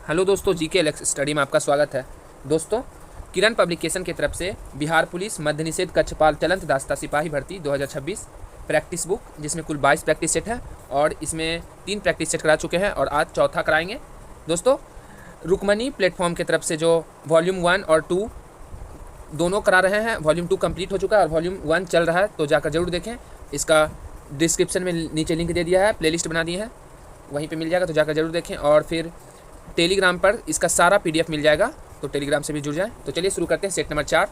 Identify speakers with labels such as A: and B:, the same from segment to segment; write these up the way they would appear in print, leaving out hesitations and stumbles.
A: Hello दोस्तों, GK Alex study में आपका स्वागत है। दोस्तों, किरण पब्लिकेशन की तरफ से बिहार पुलिस मध्य निषेध कक्षपाल चलंत दास्ता सिपाही भर्ती 2026 प्रैक्टिस बुक, जिसमें कुल 22 प्रैक्टिस सेट है और इसमें 3 प्रैक्टिस सेट करा चुके हैं और आज चौथा कराएंगे। दोस्तों, रुकमनी प्लेटफॉर्म की तरफ से जो वॉल्यूम 1 और 2 दोनों करा रहे हैं। वॉल्यूम 2 कंप्लीट हो चुका है और वॉल्यूम 1 चल रहा है, तो जाकर जरूर देखें। इसका डिस्क्रिप्शन में नीचे लिंक दे दिया है, प्लेलिस्ट बना दी है, वहीं पे मिल जाएगा, तो जाकर जरूर देखें। और फिर टेलीग्राम पर इसका सारा पीडीएफ मिल जाएगा, तो टेलीग्राम से भी जुड़ जाएं। तो चलिए शुरू करते हैं। Set number 4।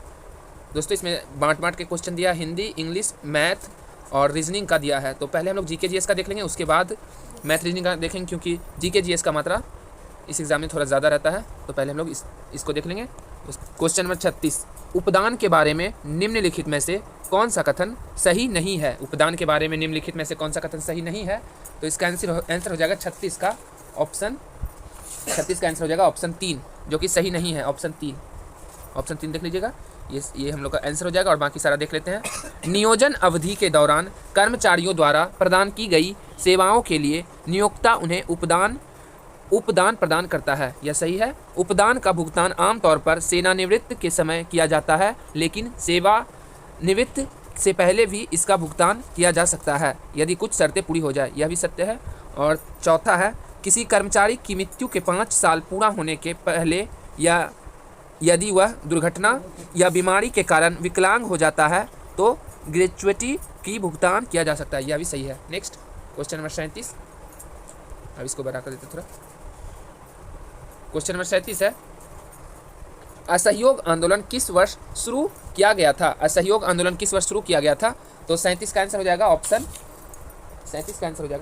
A: दोस्तों, इसमें बांट के क्वेश्चन दिया, हिंदी, इंग्लिश, मैथ और रीजनिंग का दिया है। तो पहले हम लोग जीके जीएस का देख लेंगे, उसके बाद मैथ रीजनिंग का देखेंगे, क्योंकि जीके जीएस का मात्रा इस एग्जाम में थोड़ा ज़्यादा रहता है। तो पहले हम लोग इसको देख लेंगे। क्वेश्चन नंबर 36, उपदान के बारे में निम्नलिखित में से कौन सा कथन सही नहीं है। उपदान के बारे में निम्नलिखित में से कौन सा कथन सही नहीं है, तो इसका आंसर हो जाएगा 36 का ऑप्शन 3, जो कि सही नहीं है। ऑप्शन 3 देख लीजिएगा, ये हम लोग का आंसर हो जाएगा। और बाकी सारा देख लेते हैं। नियोजन अवधि के दौरान कर्मचारियों द्वारा प्रदान की गई सेवाओं के लिए नियोक्ता उन्हें उपदान प्रदान करता है, यह सही है। उपदान का भुगतान आमतौर पर सेवानिवृत्त के समय किया जाता है, लेकिन सेवानिवृत्त से पहले भी इसका भुगतान किया जा सकता है यदि कुछ शर्तें पूरी हो जाए, यह भी सत्य है। और चौथा है, किसी कर्मचारी की मृत्यु के 5 साल पूरा होने के पहले या यदि वह दुर्घटना या बीमारी के कारण विकलांग हो जाता है तो ग्रेच्युटी की भुगतान किया जा सकता है, यह भी सही है। Next question number 37। अब इसको बड़ा कर देते थोड़ा। क्वेश्चन नंबर 37 है, असहयोग आंदोलन किस वर्ष शुरू किया गया था। असहयोग आंदोलन किस वर्ष शुरू किया गया था, तो 37 का आंसर हो जाएगा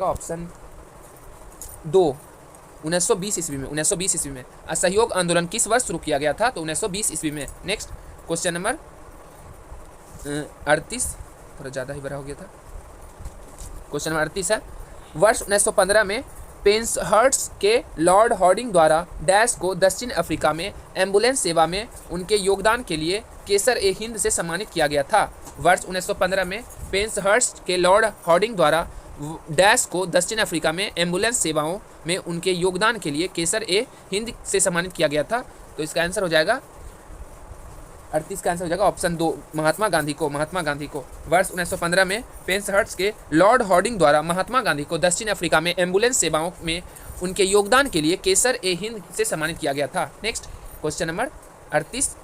A: ऑप्शन 2, 1920 ईस्वी में। 1920 ईस्वी में असहयोग आंदोलन किस वर्ष शुरू किया गया था, तो 1920 ईस्वी में। नेक्स्ट क्वेश्चन नंबर 38, थोड़ा ज़्यादा ही बड़ा हो गया था। क्वेश्चन नंबर 38 है, वर्ष 1915 में पेंसहर्स्ट के लॉर्ड हॉर्डिंग द्वारा डैश को दक्षिण अफ्रीका में एम्बुलेंस सेवा में उनके योगदान के लिए केसर ए हिंद से सम्मानित किया गया था। वर्ष 1915 में पेंसहर्स्ट के लॉर्ड हॉर्डिंग द्वारा डैश को दक्षिण अफ्रीका में एम्बुलेंस सेवाओं में उनके योगदान के लिए केसर ए हिंद से सम्मानित किया गया था। तो इसका आंसर हो जाएगा 38 का आंसर हो जाएगा ऑप्शन 2, महात्मा गांधी को। वर्ष 1915 में पेंसहर्स्ट के लॉर्ड हॉर्डिंग द्वारा महात्मा गांधी को दक्षिण अफ्रीका में एम्बुलेंस सेवाओं में उनके योगदान के लिए केसर ए हिंद से सम्मानित किया गया था। नेक्स्ट क्वेश्चन नंबर 38,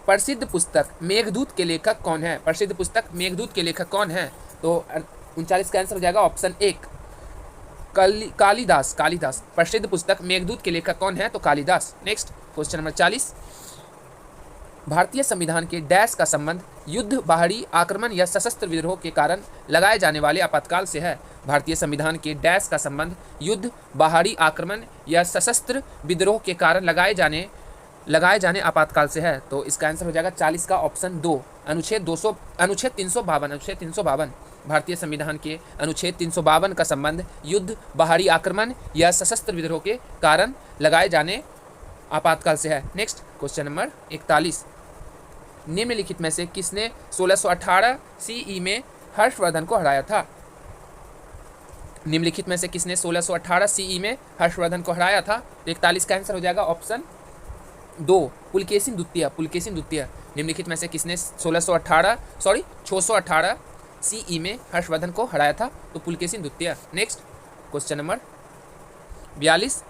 A: प्रसिद्ध पुस्तक मेघदूत के लेखक कौन है। प्रसिद्ध पुस्तक मेघदूत के लेखक कौन है, तो 39 का आंसर हो जाएगा ऑप्शन 1, कालिदास। प्रसिद्ध पुस्तक मेघदूत के लेखक कौन है, तो कालिदास। नेक्स्ट क्वेश्चन नंबर 40, भारतीय संविधान के डैश का संबंध युद्ध, बाहरी आक्रमण या सशस्त्र विद्रोह के कारण लगाए जाने वाले आपातकाल से है। भारतीय संविधान के डैश का संबंध युद्ध, बाहरी आक्रमण या सशस्त्र विद्रोह के कारण लगाए जाने आपातकाल से है। तो इसका आंसर हो जाएगा 40 का ऑप्शन 2, अनुच्छेद 352। भारतीय संविधान के अनुच्छेद 352 का संबंध युद्ध, बाहरी आक्रमण या सशस्त्र विद्रोह के कारण लगाए जाने आपातकाल से है। नेक्स्ट क्वेश्चन नंबर 41, निम्नलिखित में से किसने 1618 सीई में हर्षवर्धन को हराया था। निम्नलिखित में से किसने 1618 सीई में हर्षवर्धन को हराया था, तो 41 का आंसर हो जाएगा ऑप्शन 2, पुलकेशिन द्वितीय। निम्नलिखित में से किसने 618 सीई में हर्षवर्धन को हराया था, तो पुलकेशिन द्वितीय। नेक्स्ट क्वेश्चन नंबर 42,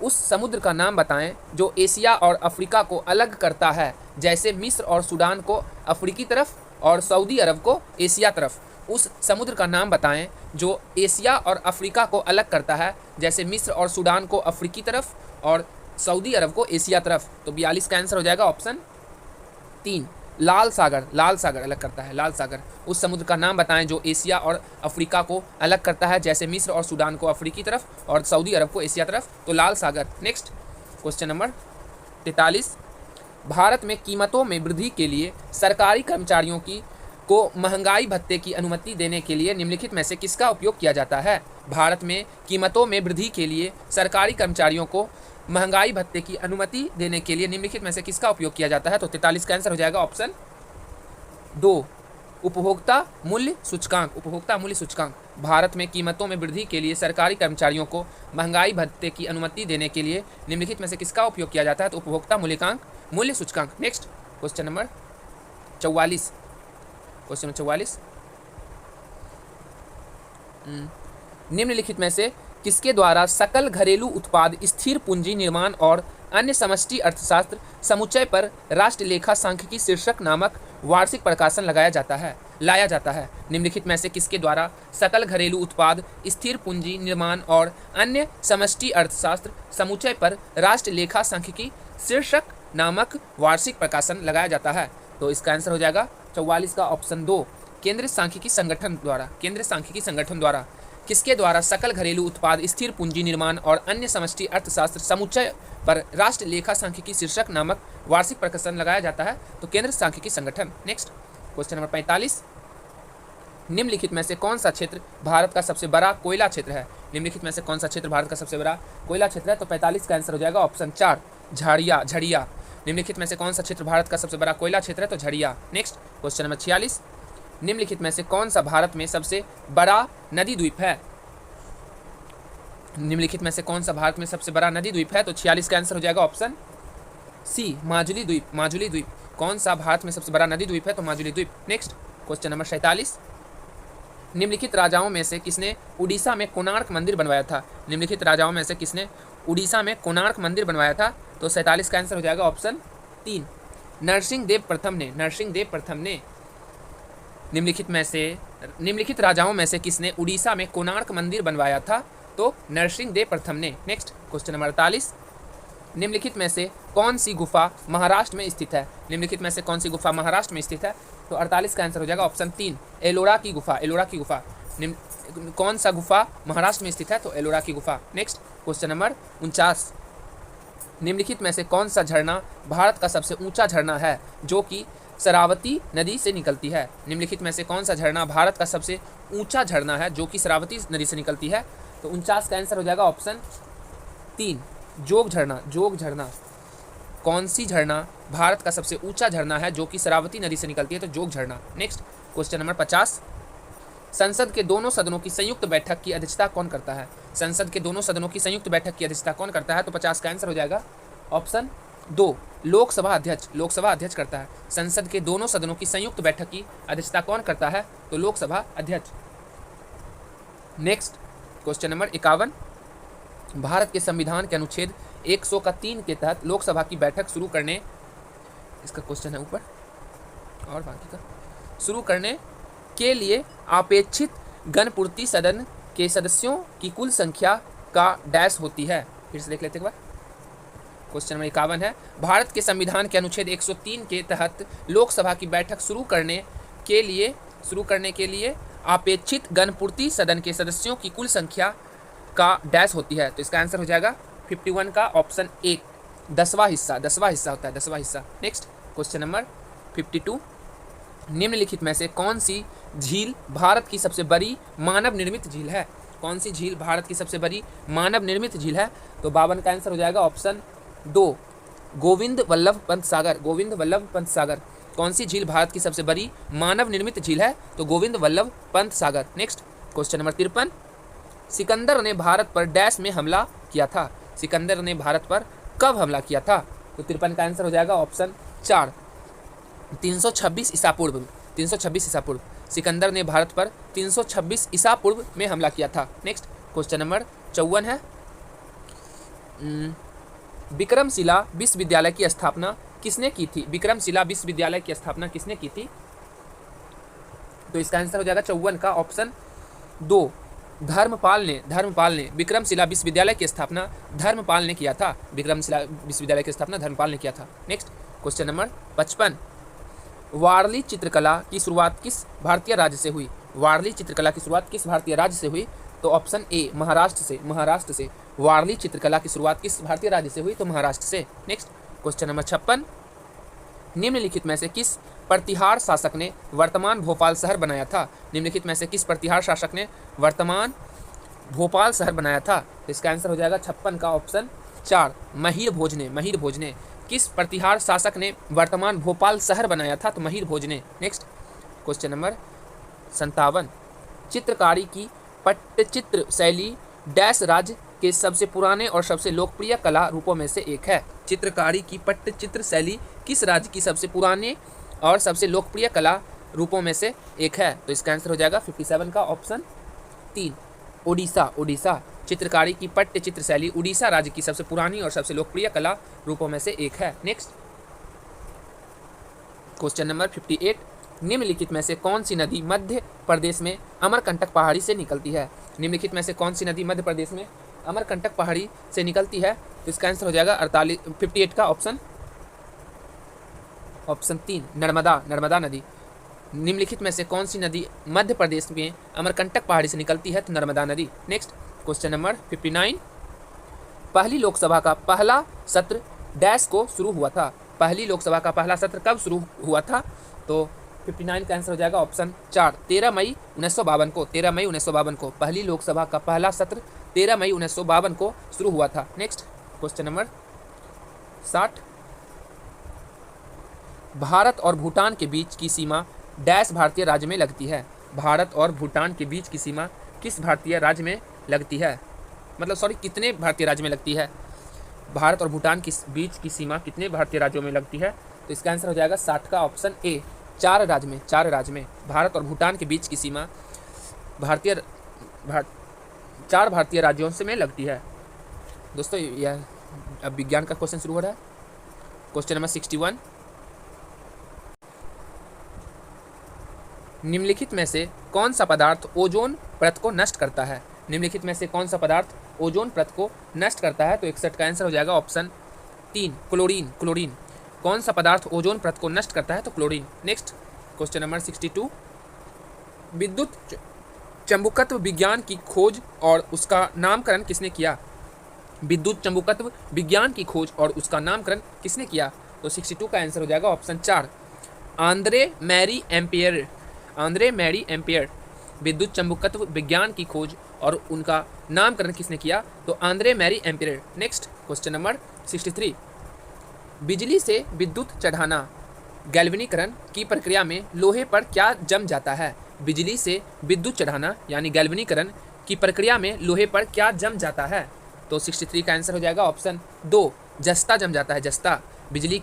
A: उस समुद्र का नाम बताएं जो एशिया और अफ्रीका को अलग करता है, जैसे मिस्र और सूडान को अफ्रीकी तरफ और सऊदी अरब को एशिया तरफ। उस समुद्र का नाम बताएं जो एशिया और अफ्रीका को अलग करता है, जैसे मिस्र और सूडान को अफ्रीकी तरफ और सऊदी अरब को एशिया तरफ। तो 42 का आंसर हो जाएगा ऑप्शन 3, लाल सागर अलग करता है। लाल सागर, उस समुद्र का नाम बताएं जो एशिया और अफ्रीका को अलग करता है, जैसे मिस्र और सूडान को अफ्रीकी तरफ और सऊदी अरब को एशिया तरफ, तो लाल सागर। नेक्स्ट क्वेश्चन नंबर 43, भारत में कीमतों में वृद्धि के लिए सरकारी कर्मचारियों को महंगाई भत्ते की अनुमति देने के लिए निम्नलिखित में से किसका उपयोग किया जाता है। भारत में कीमतों में वृद्धि के लिए सरकारी कर्मचारियों को महंगाई भत्ते की अनुमति देने के लिए निम्नलिखित में से किसका उपयोग किया जाता है, तो 43 का आंसर हो जाएगा ऑप्शन 2, उपभोक्ता मूल्य सूचकांक। भारत में कीमतों में वृद्धि के लिए सरकारी कर्मचारियों को महंगाई भत्ते की अनुमति देने के लिए निम्नलिखित में से किसका उपयोग किया जाता है? तो उपभोक्ता मूल्य सूचकांक। Next question number 44, question number 44, निम्नलिखित में से किसके द्वारा सकल घरेलू उत्पाद, स्थिर पूंजी निर्माण और अन्य समष्टि अर्थशास्त्र समुच्चय पर राष्ट्र लेखा सांख्यिकी शीर्षक नामक वार्षिक प्रकाशन लाया जाता है? निम्नलिखित में से किसके द्वारा सकल घरेलू उत्पाद, स्थिर पूंजी निर्माण और अन्य समष्टि अर्थशास्त्र समुच्चय पर राष्ट्र लेखा सांख्यिकी शीर्षक नामक वार्षिक प्रकाशन लगाया जाता है? तो इसका आंसर हो जाएगा 44 का ऑप्शन 2, केंद्रीय सांख्यिकी संगठन द्वारा। किसके द्वारा सकल घरेलू उत्पाद, स्थिर पूंजी निर्माण और अन्य समष्टि अर्थशास्त्र समुच्चय पर राष्ट्र लेखा सांख्यिकी शीर्षक नामक वार्षिक प्रकाशन लगाया जाता है? तो केंद्र सांख्यिकी संगठन। नेक्स्ट क्वेश्चन नंबर 45, निम्नलिखित में से कौन सा क्षेत्र भारत का सबसे बड़ा कोयला क्षेत्र है? निम्नलिखित में से कौन सा क्षेत्र भारत का सबसे बड़ा कोयला क्षेत्र है? तो 45 का आंसर हो जाएगा ऑप्शन 4, झड़िया। निम्नलिखित में से कौन सा क्षेत्र भारत का सबसे बड़ा कोयला क्षेत्र है? तो झड़िया। नेक्स्ट क्वेश्चन नंबर 46, निम्नलिखित में से कौन सा भारत में सबसे बड़ा नदी द्वीप है? निम्नलिखित में से कौन सा भारत में सबसे बड़ा नदी द्वीप है? तो 46 का आंसर हो जाएगा ऑप्शन सी, माजुली द्वीप। कौन सा भारत में सबसे बड़ा नदी द्वीप है? तो माजुली द्वीप। नेक्स्ट क्वेश्चन नंबर 47, निम्नलिखित राजाओं में से किसने उड़ीसा में कोणार्क मंदिर बनवाया था? निम्नलिखित राजाओं में से किसने उड़ीसा में कोणार्क मंदिर बनवाया था? तो 47 का आंसर हो जाएगा ऑप्शन 3, नरसिंह देव प्रथम ने। निम्नलिखित राजाओं में से किसने उड़ीसा में कोणार्क मंदिर बनवाया था? तो नरसिंह देव प्रथम ने। नेक्स्ट क्वेश्चन नंबर 48, निम्नलिखित में से कौन सी गुफा महाराष्ट्र में स्थित है? निम्नलिखित में से कौन सी गुफा महाराष्ट्र में स्थित है? तो 48 का आंसर हो जाएगा ऑप्शन 3, एलोरा की गुफा। कौन सा गुफा महाराष्ट्र में स्थित है? तो एलोरा की गुफा। नेक्स्ट क्वेश्चन नंबर 49, निम्नलिखित में से कौन सा झरना भारत का सबसे ऊंचा झरना है जो कि शरावती नदी से निकलती है? निम्नलिखित में से कौन सा झरना भारत का सबसे ऊंचा झरना है जो कि शरावती नदी से निकलती है? तो 49 का आंसर हो जाएगा ऑप्शन 3, जोग झरना। कौन सी झरना भारत का सबसे ऊंचा झरना है जो कि शरावती नदी से निकलती है? तो जोग झरना। नेक्स्ट क्वेश्चन नंबर 50, संसद के दोनों सदनों की संयुक्त बैठक की अध्यक्षता कौन करता है? संसद के दोनों सदनों की संयुक्त बैठक की अध्यक्षता कौन करता है? तो 50 का आंसर हो जाएगा ऑप्शन 2, लोकसभा अध्यक्ष करता है। संसद के दोनों सदनों की संयुक्त बैठक की अध्यक्षता कौन करता है? तो लोकसभा अध्यक्ष। नेक्स्ट क्वेश्चन नंबर 51, भारत के संविधान के अनुच्छेद 103 के तहत लोकसभा की बैठक शुरू करने, इसका क्वेश्चन है ऊपर और बाकी का, शुरू करने के लिए अपेक्षित गणपूर्ति सदन के सदस्यों की कुल संख्या का डैश होती है? फिर से देख लेते एक बार। क्वेश्चन नंबर 51 है, भारत के संविधान के अनुच्छेद 103 के तहत लोकसभा की बैठक शुरू करने के लिए अपेक्षित गणपूर्ति सदन के सदस्यों की कुल संख्या का डैश होती है? तो इसका आंसर हो जाएगा 51 का ऑप्शन 1, 10वां हिस्सा होता है, 10वां हिस्सा। नेक्स्ट क्वेश्चन नंबर 52, निम्नलिखित में से कौन सी झील भारत की सबसे बड़ी मानव निर्मित झील है? कौन सी झील भारत की सबसे बड़ी मानव निर्मित झील है? तो 52 का आंसर हो जाएगा ऑप्शन 2, गोविंद वल्लभ पंत सागर। कौन सी झील भारत की सबसे बड़ी मानव निर्मित झील है? तो Govind Vallabh Pant Sagar. Next question number 53, Sikandar ने भारत पर डैश में हमला किया था? सिकंदर ने भारत पर कब हमला किया था? तो 53 का आंसर हो जाएगा ऑप्शन 4, 326 ईसा पूर्व। सिकंदर ने भारत पर 326 ईसा पूर्व में हमला किया था। नेक्स्ट क्वेश्चन नंबर 54 है, विक्रमशिला विश्वविद्यालय की स्थापना किसने की थी? विक्रमशिला विश्वविद्यालय की स्थापना किसने की थी? तो इसका आंसर हो जाएगा 54 का ऑप्शन 2, धर्मपाल ने विक्रमशिला विश्वविद्यालय की स्थापना धर्मपाल ने किया था। विक्रमशिला विश्वविद्यालय की स्थापना धर्मपाल ने किया था। नेक्स्ट क्वेश्चन नंबर 55, वारली चित्रकला की शुरुआत किस भारतीय राज्य से हुई? वारली चित्रकला की शुरुआत किस भारतीय राज्य से हुई? तो ऑप्शन ए, महाराष्ट्र से। वारली चित्रकला की शुरुआत किस भारतीय राज्य से हुई? तो महाराष्ट्र से। नेक्स्ट क्वेश्चन नंबर 56, निम्नलिखित में से किस प्रतिहार शासक ने वर्तमान भोपाल शहर बनाया था? निम्नलिखित में से किस प्रतिहार शासक ने वर्तमान भोपाल शहर बनाया था? तो इसका आंसर हो जाएगा 56 का ऑप्शन 4, महीर भोजने। किस प्रतिहार शासक ने वर्तमान भोपाल शहर बनाया था? तो महीर भोजने। नेक्स्ट क्वेश्चन नंबर 57, चित्रकारी की पट्टचित्र शैली डैश राज्य के सबसे पुराने और सबसे लोकप्रिय कला रूपों में से एक है। चित्रकारी की पट्टचित्र शैली किस राज्य की सबसे पुराने और सबसे लोकप्रिय कला रूपों में से एक है? तो इसका आंसर हो जाएगा 57 का ऑप्शन 3, ओडिशा। ओडिशा चित्रकारी की पट्टचित्र शैली उड़ीसा राज्य की सबसे पुरानी और सबसे लोकप्रिय कला रूपों में से एक है। नेक्स्ट क्वेश्चन नंबर 58, निम्नलिखित में से कौन सी नदी मध्य प्रदेश में अमरकंटक पहाड़ी से निकलती है? निम्नलिखित में से कौन सी नदी मध्य प्रदेश में अमरकंटक पहाड़ी से निकलती है? तो इसका आंसर हो जाएगा 58 का ऑप्शन 3, नर्मदा। नर्मदा नदी। निम्नलिखित में से कौन सी नदी मध्य प्रदेश में अमरकंटक पहाड़ी से निकलती है? तो नर्मदा नदी। नेक्स्ट क्वेश्चन नंबर 59, पहली लोकसभा का पहला सत्र डैश को शुरू हुआ था? पहली लोकसभा का पहला सत्र कब शुरू हुआ था? तो 59 का आंसर हो जाएगा ऑप्शन 4, 13 मई 1952 को। 13 मई 1952 को पहली लोकसभा का पहला सत्र 13 मई 1952 को शुरू हुआ था। नेक्स्ट क्वेश्चन नंबर 60, भारत और भूटान के बीच की सीमा डैश भारतीय राज्य में लगती है? भारत और भूटान के बीच की सीमा किस भारतीय राज्य में लगती है? मतलब सॉरी, कितने भारतीय राज्य में लगती है? भारत और भूटान के बीच की सीमा कितने भारतीय राज्यों में लगती है? तो इसका आंसर हो जाएगा 60 का ऑप्शन ए, 4 राज्य में। 4 राज्य में भारत और भूटान के बीच की सीमा 4 भारतीय राज्यों से में लगती है। दोस्तों यह अब विज्ञान का क्वेश्चन शुरू हो रहा है। क्वेश्चन नंबर 61, निम्नलिखित में से कौन सा पदार्थ ओजोन परत को नष्ट करता है? निम्नलिखित में से कौन सा पदार्थ ओजोन परत को नष्ट करता है? तो 61 का आंसर हो जाएगा ऑप्शन 3, क्लोरीन। क्लोरीन। कौन सा पदार्थ ओजोन परत को नष्ट करता है? तो क्लोरीन। नेक्स्ट क्वेश्चन नंबर 62, विद्युत चंबुकत्व विज्ञान की खोज और उसका नामकरण किसने किया? विद्युत चंबुकत्व विज्ञान की खोज और उसका नामकरण किसने किया? तो 62 का आंसर हो जाएगा option 4, Andre Marie ampere. Andre Marie ampere. विद्युत चंबुकत्व विज्ञान की खोज और उनका नामकरण किसने किया? तो Andre Marie ampere. Next question number 63, बिजली से विद्युत चढ़ाना गैल्वेनीकरण की प्रक्रिया में लोहे पर क्या जम जाता है? बिजली से विद्युत चढ़ाना यानी गैल्वेनीकरण की प्रक्रिया में लोहे पर क्या जम जाता है? तो 63 का आंसर हो जाएगा ऑप्शन 2, जस्ता जम जाता है। जस्ता। बिजली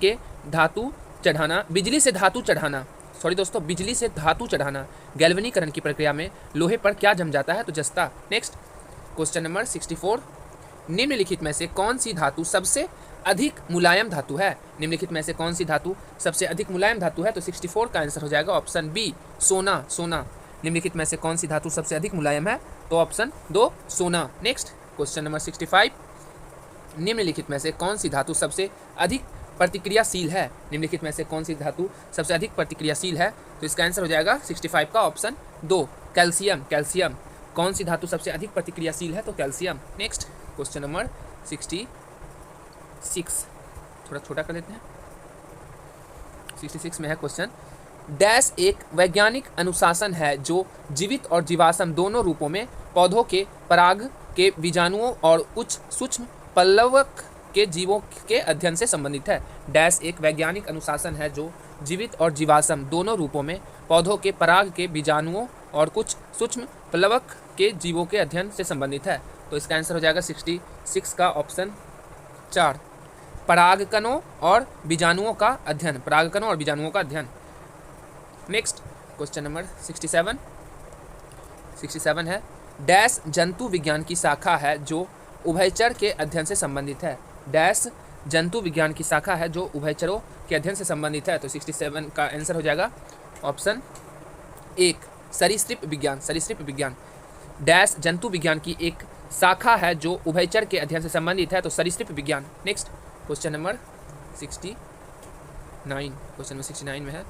A: से धातु चढ़ाना सॉरी दोस्तों, बिजली से धातु चढ़ाना गैल्वेनीकरण की प्रक्रिया में लोहे पर क्या जम जाता है? तो जस्ता। नेक्स्ट क्वेश्चन नंबर 64, निम्नलिखित में से कौन सी धातु सबसे अधिक मुलायम धातु है? निम्नलिखित में से कौन सी धातु सबसे अधिक मुलायम धातु है? तो 64 का आंसर हो जाएगा ऑप्शन बी, सोना। सोना। निम्नलिखित में से कौन सी धातु सबसे अधिक मुलायम है? तो ऑप्शन 2, सोना। नेक्स्ट क्वेश्चन नंबर 65, निम्नलिखित में से कौन सी धातु सबसे अधिक प्रतिक्रियाशील है? निम्नलिखित में से कौन सी धातु सबसे अधिक प्रतिक्रियाशील है? तो इसका आंसर हो जाएगा 65 का ऑप्शन 2, कैल्शियम। कैल्शियम। कौन सी धातु सबसे अधिक प्रतिक्रियाशील है? तो कैल्शियम। नेक्स्ट क्वेश्चन नंबर 66, थोड़ा छोटा कर लेते हैं। 66 में है क्वेश्चन, डैश एक वैज्ञानिक अनुशासन है जो जीवित और जीवाश्म दोनों रूपों में पौधों के पराग के बीजाणुओं और कुछ सूक्ष्म पल्लवक के जीवों के अध्ययन से संबंधित है। डैश एक वैज्ञानिक अनुशासन है जो जीवित और जीवाश्म दोनों रूपों में पौधों के पराग के बीजाणुओं और कुछ सूक्ष्म पल्लवक के जीवों के अध्ययन से संबंधित है। तो इसका आंसर हो जाएगा 66 का ऑप्शन 4, परागकणों और बीजाणुओं का अध्ययन। परागकणों और बीजाणुओं का अध्ययन। नेक्स्ट क्वेश्चन नंबर 67 है, डैश जंतु विज्ञान की शाखा है जो उभयचर के अध्ययन से संबंधित है। डैश जंतु विज्ञान की शाखा है जो उभयचरों के अध्ययन से संबंधित है। तो 67 का आंसर हो जाएगा ऑप्शन 1, सरीसृप विज्ञान। सरीसृप विज्ञान। डैश जंतु विज्ञान की एक शाखा है जो उभयचर के अध्ययन से संबंधित है। तो सरीसृप विज्ञान। Next question number 69। Question number 69 में है,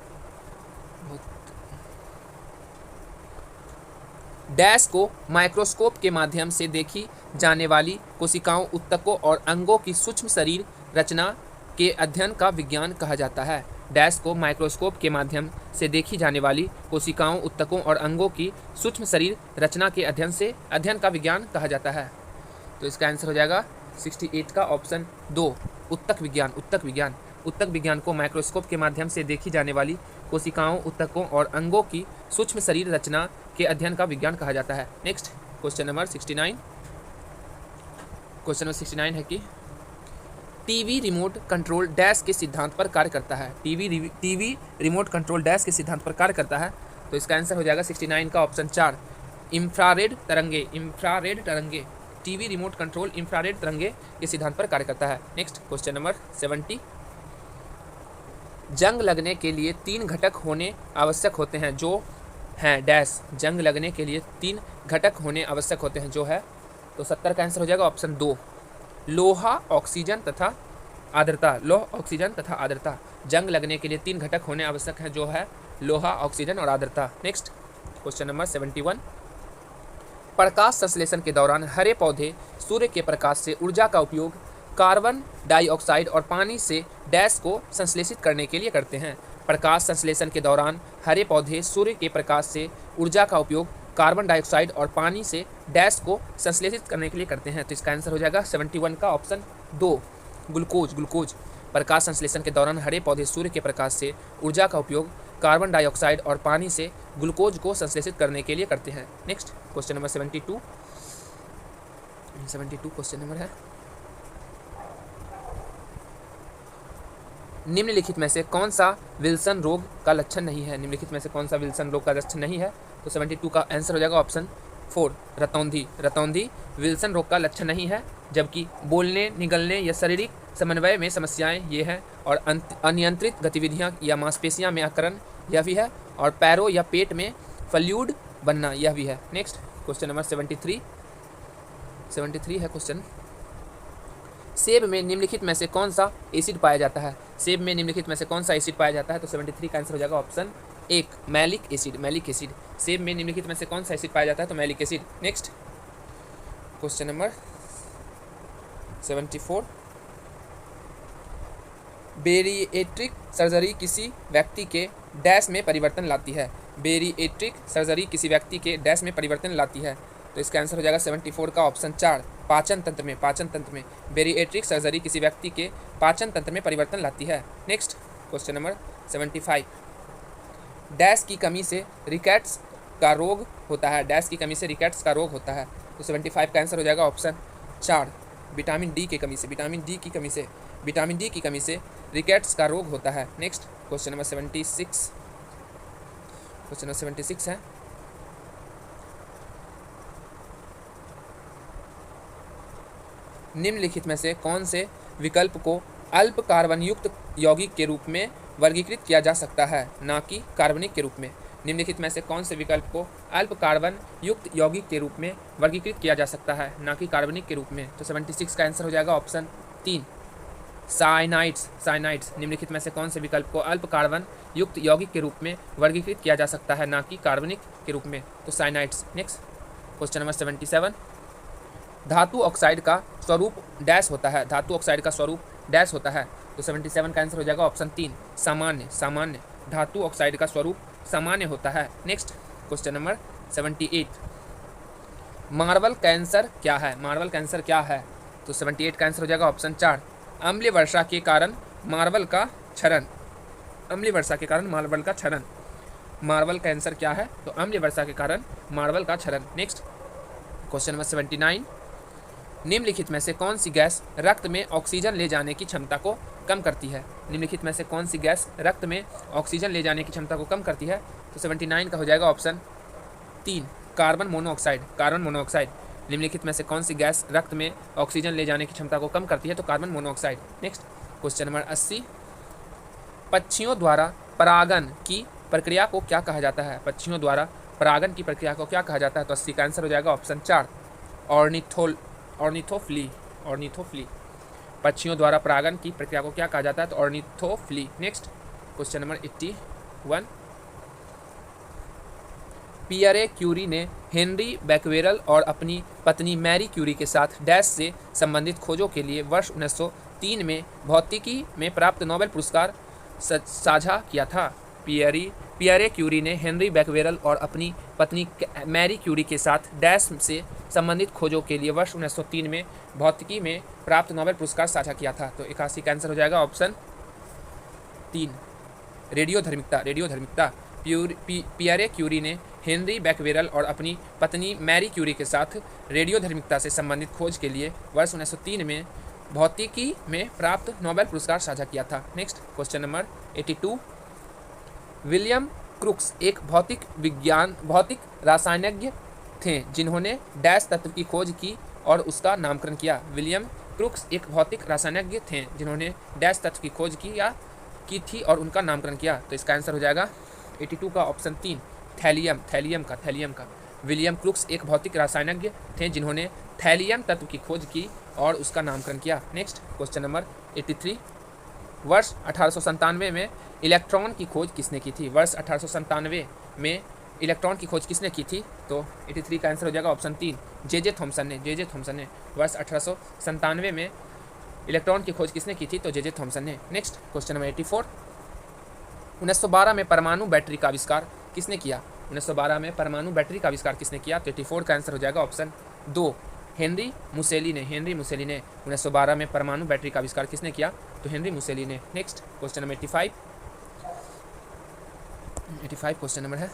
A: डैश को माइक्रोस्कोप के माध्यम से देखी जाने वाली कोशिकाओं, ऊतकों और अंगों की सूक्ष्म शरीर रचना के अध्ययन का विज्ञान कहा जाता है। डैश को माइक्रोस्कोप के माध्यम से देखी जाने वाली कोशिकाओं, ऊतकों और अंगों की सूक्ष्म शरीर रचना के अध्ययन का विज्ञान कहा जाता है। तो इसका आंसर हो जाएगा 68 का ऑप्शन 2, ऊतक विज्ञान। ऊतक विज्ञान। ऊतक विज्ञान को माइक्रोस्कोप के माध्यम से देखी जाने वाली कोशिकाओं, ऊतकों और अंगों की सूक्ष्म शरीर रचना के अध्ययन का विज्ञान कहा जाता है। Next question number 69, question number 69 है कि टीवी रिमोट कंट्रोल डैश के सिद्धांत पर कार्य करता है। टीवी रिमोट कंट्रोल डैश के सिद्धांत पर कार्य करता है। तो इसका आंसर हो जाएगा 69 का ऑप्शन 4, इंफ्रारेड तरंगे। इंफ्रारेड तरंगे, टीवी रिमोट कंट्रोल इंफ्रारेड तरंगे के सिद्धांत पर कार्य करता है। नेक्स्ट क्वेश्चन नंबर 70, जंग लगने के लिए 3 घटक होने आवश्यक होते हैं जो हैं डैश। जंग लगने के लिए 3 घटक होने आवश्यक होते हैं जो है, तो 70 का आंसर हो जाएगा ऑप्शन 2, लोहा, ऑक्सीजन तथा आर्द्रता। लोह, ऑक्सीजन तथा आर्द्रता। जंग लगने के लिए 3 घटक होने आवश्यक हैं जो है लोहा, ऑक्सीजन और आर्द्रता। नेक्स्ट क्वेश्चन नंबर 71, प्रकाश संश्लेषण के दौरान हरे पौधे सूर्य के प्रकाश से ऊर्जा का उपयोग कार्बन डाइऑक्साइड और पानी से डैश को संश्लेषित करने के लिए करते हैं। प्रकाश संश्लेषण के दौरान हरे पौधे सूर्य के प्रकाश से ऊर्जा का उपयोग कार्बन डाइऑक्साइड और पानी से डैश को संश्लेषित करने के लिए करते हैं। तो इसका आंसर हो जाएगा 71 का ऑप्शन 2, ग्लूकोज। ग्लूकोज, प्रकाश संश्लेषण के दौरान हरे पौधे सूर्य के प्रकाश से ऊर्जा का उपयोग कार्बन डाइऑक्साइड और पानी से ग्लूकोज को संश्लेषित करने के लिए करते हैं। Next question number 72 question number है, निम्नलिखित में से कौन सा विल्सन रोग का लक्षण नहीं है। निम्नलिखित में से कौन सा विल्सन रोग का लक्षण नहीं है, तो 72 का आंसर हो जाएगा ऑप्शन 4, रतौंधी। रतौंधी विल्सन रोग का लक्षण नहीं है, जबकि बोलने, निगलने या शारीरिक समन्वय में समस्याएं ये हैं, और अनियंत्रित गतिविधियां या मांसपेशियां में आकरण यह भी है, और पैरों या पेट में फ्लूइड बनना यह भी है। नेक्स्ट क्वेश्चन नंबर 73 है क्वेश्चन, सेब में निम्नलिखित में से कौन सा एसिड पाया जाता है। सेब में निम्नलिखित में से कौन सा एसिड पाया जाता है, तो 73 का आंसर हो जाएगा option 1, malic acid. Malic acid, सेब में निम्नलिखित में से कौन सा एसिड पाया जाता है, तो malic acid. Next question number 74, bariatric surgery किसी व्यक्ति के डैश में परिवर्तन लाती है। बेरिएट्रिक सर्जरी किसी व्यक्ति के डैश में परिवर्तन लाती है, तो इसका आंसर हो जाएगा 74 का ऑप्शन 4, पाचन तंत्र में। पाचन तंत्र में बेरिएट्रिक सर्जरी किसी व्यक्ति के पाचन तंत्र में परिवर्तन लाती है। नेक्स्ट क्वेश्चन नंबर 75, डैश की कमी से रिकेट्स का रोग होता है। डैश की कमी से रिकेट्स का रोग होता है, तो 75 का आंसर हो जाएगा ऑप्शन 4, विटामिन डी की कमी से। विटामिन डी की कमी से रिकेट्स का रोग होता है। नेक्स्ट क्वेश्चन नंबर 76 है, निम्नलिखित में से कौन से विकल्प को अल्प कार्बन युक्त यौगिक के रूप में वर्गीकृत किया जा सकता है, ना कि कार्बनिक के रूप में। निम्नलिखित में से कौन से विकल्प को अल्प कार्बन युक्त यौगिक के रूप में वर्गीकृत किया जा सकता है, ना कि कार्बनिक के रूप में, तो 76 का आंसर हो जाएगा ऑप्शन 3, साइनाइड्स। साइनाइड्स, निम्नलिखित में से कौन से विकल्प को अल्प कार्बन युक्त यौगिक के रूप में वर्गीकृत किया जा सकता है, ना कि कार्बनिक के रूप में, तो साइनाइड्स। नेक्स्ट क्वेश्चन नंबर 77, धातु ऑक्साइड का स्वरूप डैश होता है। धातु ऑक्साइड का स्वरूप डैश होता है, तो 77 का आंसर हो जाएगा ऑप्शन 3, सामान्य। सामान्य, धातु ऑक्साइड का स्वरूप सामान्य होता है। Next question number 78, marble cancer क्या है। मार्बल कैंसर क्या है, तो 78 का आंसर हो जाएगा ऑप्शन 4, अम्लीय वर्षा के कारण मार्बल का क्षरण। अम्लीय वर्षा के कारण मार्बल का क्षरण। मार्बल कैंसर क्या है, तो अम्लीय वर्षा के कारण मार्बल का क्षरण। नेक्स्ट क्वेश्चन नंबर 79, निम्नलिखित में से कौन सी गैस रक्त में ऑक्सीजन ले जाने की क्षमता को कम करती है। निम्नलिखित में से कौन सी गैस रक्त में ऑक्सीजन ले जाने की क्षमता को कम करती है, तो 79 का हो जाएगा option 3, carbon monoxide. Carbon monoxide, निम्नलिखित में से कौन सी गैस रक्त में ऑक्सीजन ले जाने की क्षमता को कम करती है, तो carbon monoxide. Next question number 80, पक्षियों द्वारा परागन की प्रक्रिया को क्या कहा जाता है। पक्षियों द्वारा परागन की प्रक्रिया को क्या कहा जाता है, तो 80 का आंसर हो जाएगा ऑप्शन 4, ऑर्निथोफ्ली। ऑर्निथोफ्ली, पक्षियों द्वारा परागन की प्रक्रिया को क्या कहा जाता है, तो ornithophily. Next question number 81, Pierre Curie ने हेनरी बैक्वेरल और अपनी पत्नी मैरी क्यूरी के साथ डैश से संबंधित खोजों के लिए वर्ष 1903 में भौतिकी में प्राप्त नोबेल पुरस्कार साझा किया था। पियरे क्यूरी ने हेनरी बैक्वेरल और अपनी पत्नी मैरी क्यूरी के साथ डैश से संबंधित खोजों के लिए वर्ष 1903 में भौतिकी में प्राप्त नोबेल पुरस्कार साझा किया था, तो 81 का आंसर हो जाएगा ऑप्शन 3, रेडियोधर्मिता। रेडियोधर्मिता, पियरे क्यूरी ने हेनरी बैकवेरल और अपनी पत्नी मैरी क्यूरी के साथ रेडियोधर्मिता से संबंधित खोज के लिए वर्ष 1903 में भौतिकी में प्राप्त नोबेल पुरस्कार साझा किया था। Next question number 82। William crooks एक भौतिक रासायनिज्ञ थे जिन्होंने डैश तत्व की खोज की और उसका नामकरण किया। विलियम क्रुक्स एक भौतिक रासायनिज्ञ थे जिन्होंने डैश तत्व की खोज की थी और उनका नामकरण किया। तो इसका आंसर हो जाएगा 82 का ऑप्शन 3, थैलियम का। विलियम क्रुक्स एक भौतिक रासायनिज्ञ थे जिन्होंने थैलियम तत्व की खोज की और उसका नामकरण किया। Next question number 83। वर्ष 1897 में इलेक्ट्रॉन की खोज किसने की थी? वर्ष 1897 में इलेक्ट्रॉन की खोज किसने की थी? तो 83 का आंसर हो जाएगा ऑप्शन 3, जे थॉमसन ने। वर्ष 1897 में इलेक्ट्रॉन की खोज किसने की थी? तो जे थॉमसन ने। Next question number 84। 1912 में परमाणु बैटरी का आविष्कार किसने किया? 1912 में परमाणु बैटरी का आविष्कार किसने किया? तो 84 का आंसर हो जाएगा ऑप्शन 2, हेनरी मुसेली ने। 1912 में परमाणु बैटरी का आविष्कार किसने किया? तो हेनरी मुसेली ने। Next question number 85 question number है,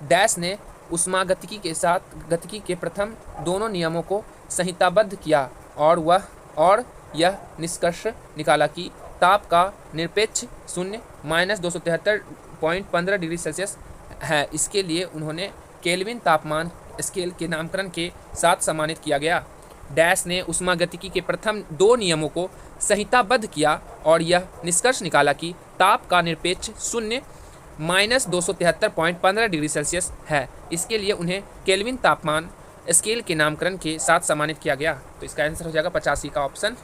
A: डैश ने ऊष्मागतिकी के प्रथम दोनों नियमों को संहिताबद्ध किया और यह निष्कर्ष निकाला कि ताप का निरपेक्ष शून्य -273.15 डिग्री सेल्सियस है। इसके लिए उन्होंने केल्विन तापमान स्केल के नामकरण के साथ सम्मानित किया गया। डैश ने ऊष्मागतिकी के प्रथम दो नियमों को संहिताबद्ध किया और यह निष्कर्ष निकाला कि ताप का निरपेक्ष शून्य -273.15 डिग्री सेल्सियस है। इसके लिए उन्हें केल्विन तापमान स्केल के नामकरण के साथ सम्मानित किया गया। तो इसका आंसर हो जाएगा 85 का option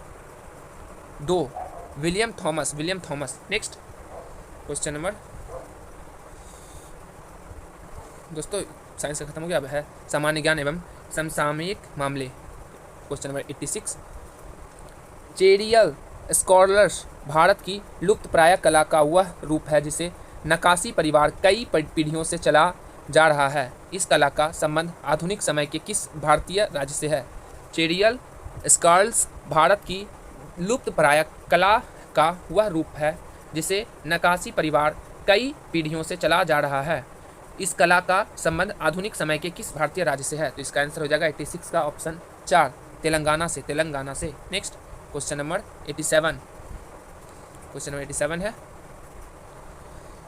A: 2, William Thomas. Next question number, दोस्तों साइंस का खत्म हो गया, अब है सामान्य ज्ञान एवं समसामयिक मामले। Question number 86। चेरियल स्कॉलर्स भारत की लुप्तप्राय कला का वह रूप है जिसे नक्काशी परिवार कई पीढ़ियों से चला जा रहा है। इस कला का संबंध आधुनिक समय के किस भारतीय राज्य से है? चेरियल स्कॉलर्स भारत की लुप्तप्राय कला का वह रूप है जिसे नक्काशी परिवार कई पीढ़ियों से चला जा रहा है। इस कला का संबंध आधुनिक समय के किस भारतीय राज्य से है? तो इसका आंसर हो जाएगा 86 का ऑप्शन 4, तेलंगाना से। नेक्स्ट क्वेश्चन नंबर 87 है,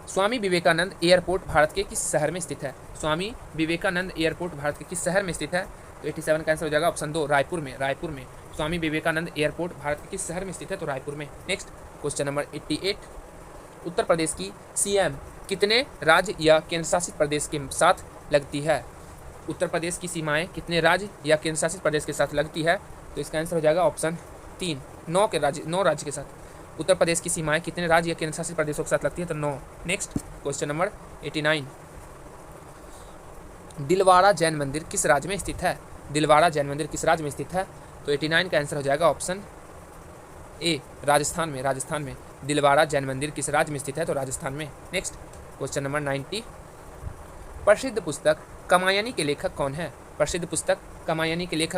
A: स्वामी विवेकानंद एयरपोर्ट भारत के किस शहर में स्थित है? स्वामी विवेकानंद एयरपोर्ट भारत के किस शहर में स्थित है? तो 87 का आंसर हो जाएगा ऑप्शन 2, रायपुर में। स्वामी विवेकानंद एयरपोर्ट भारत के किस शहर में स्थित है? तो रायपुर में। Next question number 88। Uttar Pradesh की सीएम कितने राज्य या केंद्रशासित प्रदेश के साथ लगती है? उत्तर प्रदेश की सीमाएं कितने राज्य या केंद्रशासित प्रदेश के साथ लगती है? तो इसका आंसर हो जाएगा ऑप्शन 3, 9 राज्य के साथ। उत्तर प्रदेश की सीमाएं कितने राज्य या केंद्रशासित प्रदेशों के साथ लगती है? तो 9। Next question number 89। Dilwara Jain मंदिर किस राज्य में स्थित है? तो 89 का आंसर हो जाएगा ऑप्शन ए, राजस्थान में। दिलवाड़ा जैन मंदिर किस राज्य में स्थित है? तो राजस्थान में। Next question number 90। प्रसिद्ध पुस्तक कामायनी के लेखक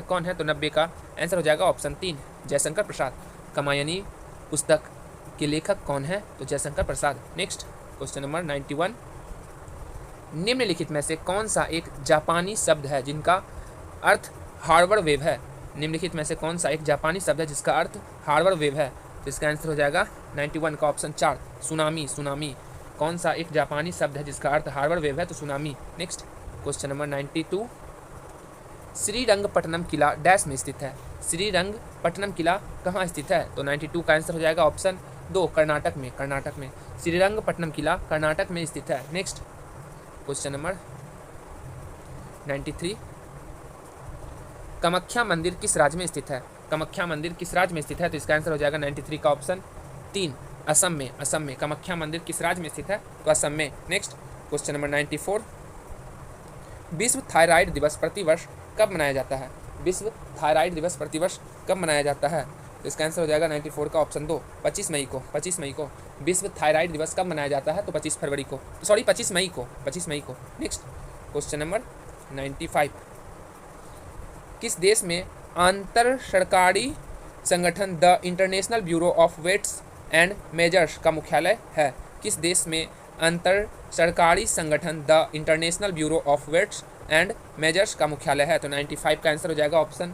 A: कौन है? तो 90 का आंसर हो जाएगा ऑप्शन 3, जयशंकर प्रसाद। कामायनी पुस्तक के लेखक कौन है? तो Jaishankar Prasad. Next question number 91। निम्नलिखित में से कौन सा एक जापानी शब्द है जिनका अर्थ हार्वर्ड वेव है? निम्नलिखित में से कौन सा एक जापानी शब्द है जिसका अर्थ हार्वर्ड वेव है? तो इसका आंसर हो जाएगा 91 का ऑप्शन 4, सुनामी। कौन सा एक जापानी शब्द है जिसका अर्थ हार्वर्ड वेव है? तो tsunami. Next question number 92। Srirangapatnam किला डैश में स्थित है? श्रीरंगपट्टनम किला कहाँ स्थित है? तो 92 का आंसर हो जाएगा ऑप्शन 2, कर्नाटक में। श्रीरंगपट्टनम किला कर्नाटक में स्थित है। Next question number 93। कामाख्या मंदिर किस राज्य में स्थित है? तो इसका आंसर हो जाएगा 93 का ऑप्शन 3, असम में। कामाख्या मंदिर किस राज्य में स्थित है? तो असम में। Next question number 94। विश्व थायराइड दिवस प्रतिवर्ष कब मनाया जाता है? तो इसका आंसर हो जाएगा 94 का ऑप्शन 2, 25 मई को। विश्व थायराइड दिवस कब मनाया जाता है? तो 25 मई को। Next question number 95। किस देश में अंतर सरकारी संगठन the international bureau of weights and measures का मुख्यालय है? किस देश में अंतर सरकारी संगठन the international bureau of weights and measures का मुख्यालय है? तो 95 का आंसर हो जाएगा ऑप्शन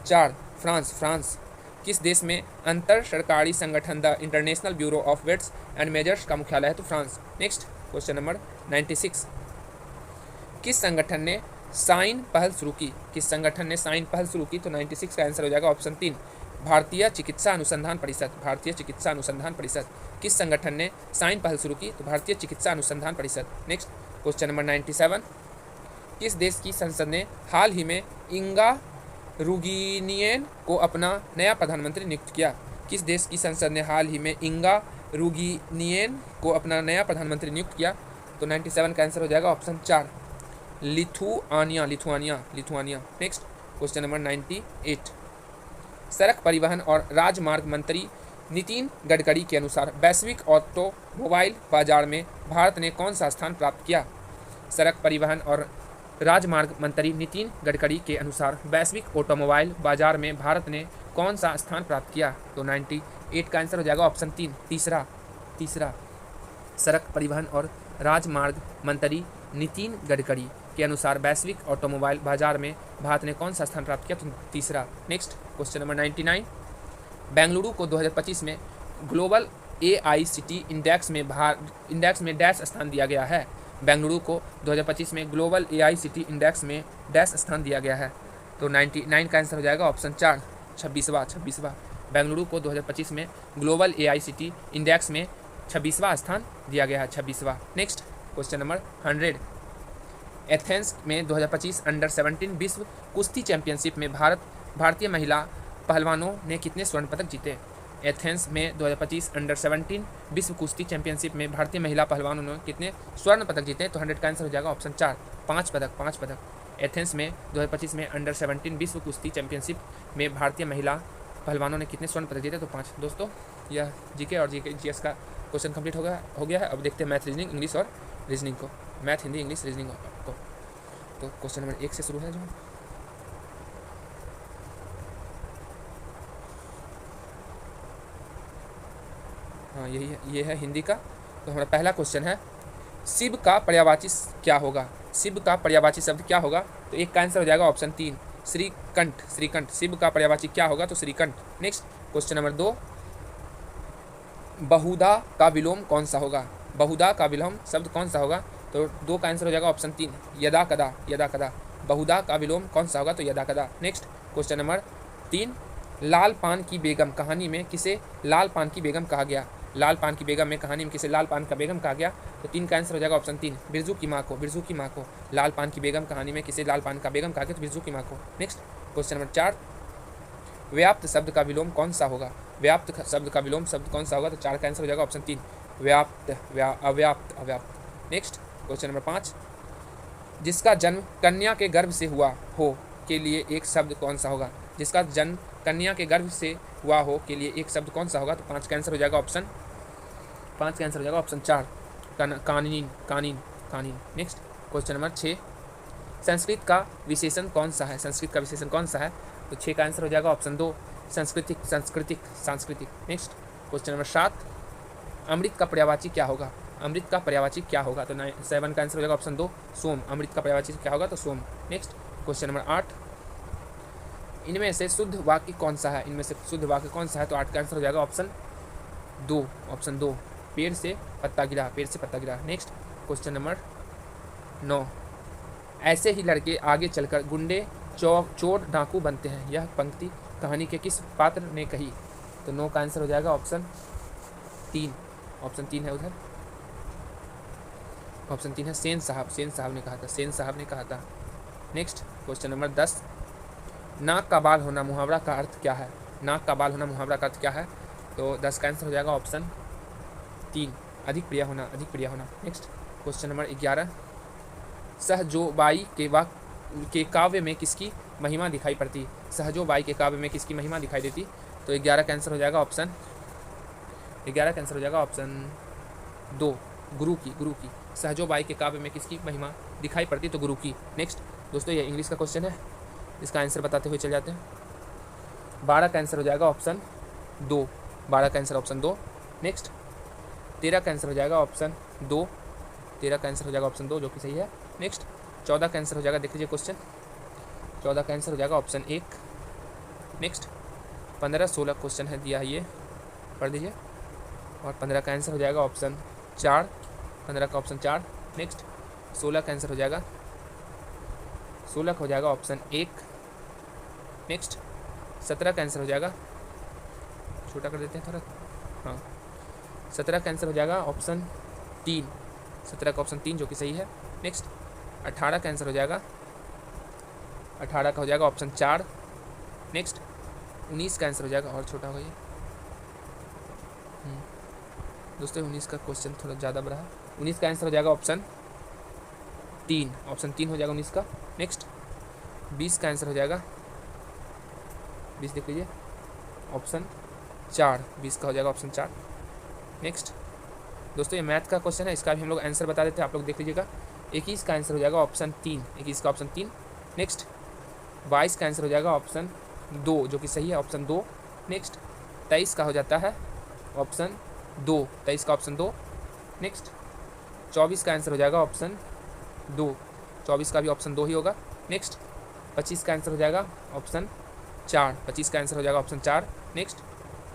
A: 4 फ्रांस। फ्रांस। किस देश में अंतर सरकारी संगठन the international bureau of weights and measures का मुख्यालय है? तो फ्रांस। नेक्स्ट क्वेश्चन नंबर 96, किस संगठन ने साइन पहल शुरू की? किस संगठन ने साइन पहल शुरू की? तो 96 का आंसर हो जाएगा ऑप्शन 3 भारतीय चिकित्सा अनुसंधान परिषद। भारतीय चिकित्सा अनुसंधान परिषद। किस संगठन ने साइन पहल शुरू की? तो भारतीय चिकित्सा अनुसंधान परिषद। नेक्स्ट क्वेश्चन नंबर 97, किस देश की संसद ने हाल ही में इंगा रुगिनियन को अपना नया प्रधानमंत्री नियुक्त किया? किस देश की संसद ने हाल ही में इंगा रुगिनियन को अपना नया प्रधानमंत्री नियुक्त किया? तो 97 का आंसर हो जाएगा option 4 Lithuania. Lithuania. Lithuania. Next question number 98, सड़क परिवहन और राजमार्ग मंत्री नितिन गडकरी के अनुसार वैश्विक ऑटोमोबाइल बाजार में भारत ने कौन सा स्थान प्राप्त किया? सड़क परिवहन और राजमार्ग मंत्री नितिन गडकरी के अनुसार वैश्विक ऑटोमोबाइल बाजार में भारत ने कौन सा स्थान प्राप्त किया? तो 98 का आंसर हो जाएगा ऑप्शन 3 तीसरा। सड़क परिवहन और राजमार्ग मंत्री नितिन गडकरी के अनुसार वैश्विक ऑटोमोबाइल बाजार में भारत ने कौन सा स्थान प्राप्त किया? तो तीसरा। नेक्स्ट क्वेश्चन नंबर 99, बेंगलुरु को 2025 में ग्लोबल AICTE इंडेक्स में डैश स्थान दिया गया है? बेंगलुरु को 2025 में ग्लोबल AICTE इंडेक्स में डैश स्थान दिया गया है? तो 99 का आंसर हो जाएगा ऑप्शन 4 26वां। बेंगलुरु को 2025 में ग्लोबल AICTE इंडेक्स में 26वां स्थान दिया गया है, 26वां। नेक्स्ट क्वेश्चन नंबर 100, एथेंस में 2025 अंडर 17 विश्व कुश्ती चैंपियनशिप में भारतीय महिला पहलवानों ने कितने स्वर्ण पदक जीते? एथेंस में 2025 अंडर 17 विश्व कुश्ती चैंपियनशिप में भारतीय महिला पहलवानों ने कितने स्वर्ण पदक जीते? तो 100 का आंसर हो जाएगा ऑप्शन 4 5 पदक। एथेंस में 2025 में अंडर 17 विश्व कुश्ती चैंपियनशिप में भारतीय महिला पहलवानों ने कितने स्वर्ण पदक जीते? तो 5। दोस्तों यह जीके और GS का क्वेश्चन कंप्लीट हो गया है। अब देखते हैं मैथ, रीजनिंग, इंग्लिश और रीजनिंग को। मैथ, हिंदी, इंग्लिश, रीजनिंग को। तो क्वेश्चन नंबर 1 से शुरू है जो हाँ यही है, ये है हिंदी का। तो हमारा पहला क्वेश्चन है, शिव का पर्यायवाची क्या होगा? शिव का पर्यायवाची शब्द क्या होगा? तो 1 का आंसर हो जाएगा ऑप्शन 3 श्रीकंठ। शिव का पर्यायवाची क्या होगा? तो श्रीकंठ। नेक्स्ट क्वेश्चन नंबर 2, बहुधा का विलोम कौन सा होगा? बहुधा का विलोम शब्द कौन सा होगा? तो 2 का आंसर हो जाएगा ऑप्शन 3 यदा कदा। बहुधा का विलोम कौन सा होगा? तो यदा कदा। नेक्स्ट क्वेश्चन नंबर 3, लाल पान की बेगम कहानी में किसे लाल पान की बेगम कहा गया? लाल पान की बेगम में कहानी में किसे लाल पान का बेगम कहा गया? तो 3 का आंसर हो जाएगा ऑप्शन 3 बिरजू की माँ को। लाल पान की बेगम कहानी में किसे लाल पान का बेगम कहा गया? तो बिरजू की माँ को। नेक्स्ट क्वेश्चन नंबर 4, व्याप्त शब्द का विलोम कौन सा होगा? व्याप्त शब्द का विलोम शब्द कौन सा होगा? तो 4 का आंसर हो जाएगा ऑप्शन 3 अव्याप्त। नेक्स्ट क्वेश्चन नंबर 5, जिसका जन्म कन्या के गर्भ से हुआ हो के लिए एक शब्द कौन सा होगा? जिसका जन्म कन्या के गर्भ से हुआ हो के लिए एक शब्द कौन सा होगा? तो 5 का आंसर हो जाएगा ऑप्शन 4 कानीन। नेक्स्ट क्वेश्चन नंबर 6, संस्कृत का विशेषण कौन सा है? तो 6 का आंसर हो जाएगा ऑप्शन 2 सांस्कृतिक। नेक्स्ट क्वेश्चन नंबर 7, अमृत का पर्यायवाची क्या होगा? तो 7 का आंसर हो जाएगा ऑप्शन 2 सोम। अमृत का पर्यायवाची क्या होगा? तो सोम। नेक्स्ट क्वेश्चन नंबर 8, इनमें से शुद्ध वाक्य कौन सा है? तो 8 का आंसर हो जाएगा ऑप्शन 2 पेड़ से पत्ता गिरा। नेक्स्ट क्वेश्चन नंबर 9, ऐसे ही लड़के आगे चलकर गुंडे चोर डाकू बनते हैं, यह पंक्ति कहानी के किस पात्र ने कही? तो 9 का आंसर हो जाएगा ऑप्शन 3 है उधर। ऑप्शन 3 है सेन साहब ने कहा था। नेक्स्ट क्वेश्चन नंबर 10, नाक का बाल होना मुहावरा का अर्थ क्या है? तो 10 का आंसर हो जाएगा ऑप्शन 3 अधिक प्रिय होना। नेक्स्ट क्वेश्चन नंबर 11, सहजोबाई के काव्य में किसकी महिमा दिखाई पड़ती? तो 11 का आंसर हो जाएगा ऑप्शन 2 गुरु की। सहजोबाई के काव्य में किसकी महिमा दिखाई पड़ती? तो गुरु की। नेक्स्ट दोस्तों ये इंग्लिश का क्वेश्चन है, इसका आंसर बताते हुए चले जाते हैं। 12 का आंसर हो जाएगा ऑप्शन 2 नेक्स्ट 13 का आंसर हो जाएगा ऑप्शन 2 13 का आंसर हो जाएगा ऑप्शन 2 जो कि सही है। नेक्स्ट 14 का आंसर हो जाएगा, देख लीजिए क्वेश्चन, 14 का आंसर हो जाएगा ऑप्शन 1। नेक्स्ट 15 16 क्वेश्चन है दिया है, ये पढ़ लीजिए। और 15 का आंसर हो जाएगा ऑप्शन 4, 15 का ऑप्शन 4। नेक्स्ट 16 का आंसर हो जाएगा, 16 का हो जाएगा ऑप्शन 1। नेक्स्ट 17 का आंसर हो जाएगा, छोटा कर देते हैं थोड़ा, हाँ, 17 का आंसर हो जाएगा ऑप्शन 3, 17 का ऑप्शन 3 जो कि सही है। नेक्स्ट 18 का आंसर हो जाएगा, 18 का हो जाएगा ऑप्शन 4। नेक्स्ट 19 का आंसर हो जाएगा, और छोटा हो ये दोस्तों, 19 का क्वेश्चन थोड़ा ज़्यादा बड़ा है। 19 का आंसर हो जाएगा ऑप्शन 3, ऑप्शन 3 हो जाएगा 19 का। नेक्स्ट 20 का आंसर हो जाएगा, 20 देख लीजिए ऑप्शन 4, 20 का हो जाएगा ऑप्शन 4। नेक्स्ट दोस्तों ये मैथ का क्वेश्चन है, इसका भी हम लोग आंसर बता देते हैं, आप लोग देख लीजिएगा। 21 का आंसर हो जाएगा ऑप्शन 3, 21 का ऑप्शन 3। नेक्स्ट 22 का आंसर हो जाएगा ऑप्शन 2 जो कि सही है, ऑप्शन 2। नेक्स्ट 23 का हो जाता है ऑप्शन 2, 23 का ऑप्शन 2। नेक्स्ट 24 का आंसर हो जाएगा ऑप्शन 2, 24 का भी ऑप्शन 2 ही होगा। नेक्स्ट 25 का आंसर हो जाएगा ऑप्शन 4, 25 का आंसर हो जाएगा ऑप्शन 4। नेक्स्ट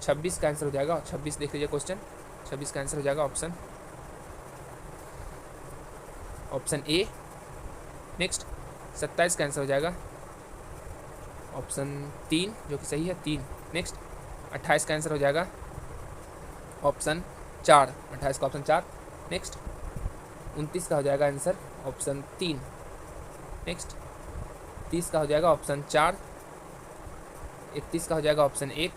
A: 26 का आंसर हो जाएगा, 26 देख लीजिए क्वेश्चन, 26 का आंसर हो जाएगा ऑप्शन ए। नेक्स्ट 27 का आंसर हो जाएगा ऑप्शन 3 जो कि सही है, 3। नेक्स्ट 28 का आंसर हो जाएगा ऑप्शन 4, 28 का ऑप्शन 4। नेक्स्ट 29 का हो जाएगा आंसर ऑप्शन 3। नेक्स्ट 30 का हो जाएगा ऑप्शन 4। 31 का हो जाएगा ऑप्शन 1।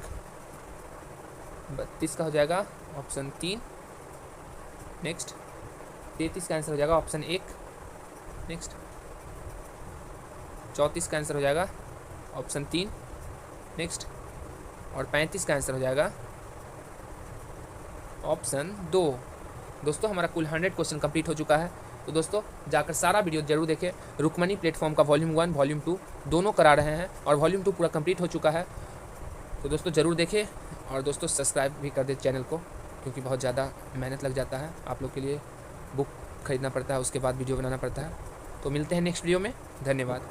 A: 32 का हो जाएगा ऑप्शन 3। नेक्स्ट 33 का आंसर हो जाएगा ऑप्शन 1। नेक्स्ट 34 का आंसर हो जाएगा ऑप्शन 3। नेक्स्ट और 35 का आंसर हो जाएगा ऑप्शन 2। दोस्तों हमारा कुल 100 क्वेश्चन कंप्लीट हो चुका है। तो दोस्तों जाकर सारा वीडियो जरूर देखें। रुक्मणी प्लेटफॉर्म का वॉल्यूम 1 वॉल्यूम 2 दोनों करा रहे हैं और वॉल्यूम 2 पूरा कंप्लीट हो चुका है। तो दोस्तों ज़रूर देखें और दोस्तों सब्सक्राइब भी कर दें चैनल को, क्योंकि बहुत ज़्यादा मेहनत लग जाता है आप लोग के लिए, बुक खरीदना पड़ता है, उसके बाद वीडियो बनाना पड़ता है। तो मिलते हैं नेक्स्ट वीडियो में, धन्यवाद।